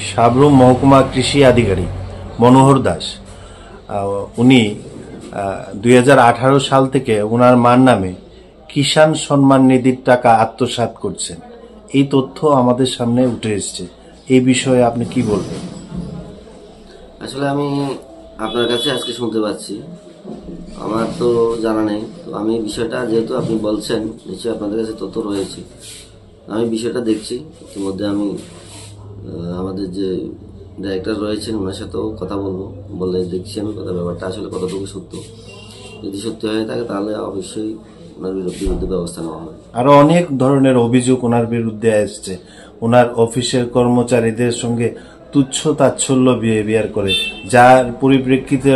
সাবরুম মহকুমা কৃষি আধিকারিক মনোহর দাস উনি 2018 সাল থেকে ওনার মার নামে কিষাণ সম্মান নিধির টাকা আত্মসাৎ করছেন। এই তথ্য আমাদের সামনে উঠে এসেছে। এই বিষয়ে আপনি কি বলবেন? আসলে আমি আপনার কাছে আজকে শুনতে পাচ্ছি, আমার তো জানা নেই। তো আমি বিষয়টা, যেহেতু আপনি বলছেন নিশ্চয়ই আপনাদের কাছে তথ্য রয়েছে, আমি বিষয়টা দেখছি। ইতিমধ্যে আমি আমাদের যে ডাইরেক্টর রয়েছেন ওনার সাথেও কথা বলবো, বলে দেখছি আমি ব্যাপারটা আসলে কতটুকু সত্য। যদি সত্যি হয়ে থাকে তাহলে অবশ্যই ওনার বিরুদ্ধে ব্যবস্থা নেওয়া হবে। আরো অনেক ধরনের অভিযোগ ওনার বিরুদ্ধে আসছে। ওনার অফিসের কর্মচারীদের সঙ্গে তুচ্ছ তাচ্ছল্য বিহেভিয়ার করে, যার পরিপ্রেক্ষিতে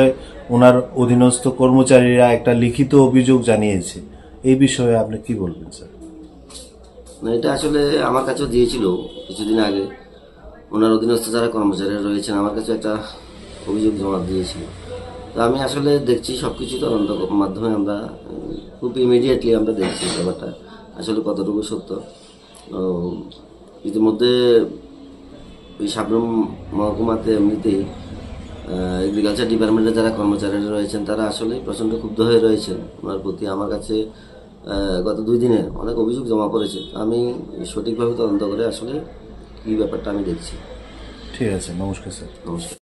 ওনার অধীনস্থ কর্মচারীরা একটা লিখিত অভিযোগ জানিয়েছে। এই বিষয়ে আপনি কি বলবেন স্যার? না, এটা আসলে আমার কাছেও দিয়েছিল কিছুদিন আগে। ওনার অধীনস্থ যারা কর্মচারীরা রয়েছেন আমার কাছে একটা অভিযোগ জমা দিয়েছিল। তো আমি আসলে দেখছি সবকিছু তদন্ত মাধ্যমে আমরা খুব ইমিডিয়েটলি আমরা দেখছি ব্যাপারটা আসলে কতটুকু সত্য। ইতিমধ্যে ওই সাবরুম মহকুমাতে এমনিতেই এগ্রিকালচার ডিপার্টমেন্টের যারা কর্মচারীরা রয়েছেন তারা আসলে প্রচণ্ড ক্ষুব্ধ হয়ে রয়েছেন ওনার প্রতি। আমার কাছে গত 2 দিনে অনেক অভিযোগ জমা পড়েছে। আমি সঠিকভাবে তদন্ত করে আসলে কি ব্যাপারটা আমি দেখছি। ঠিক আছে, নমস্কার স্যার। নমস্কার।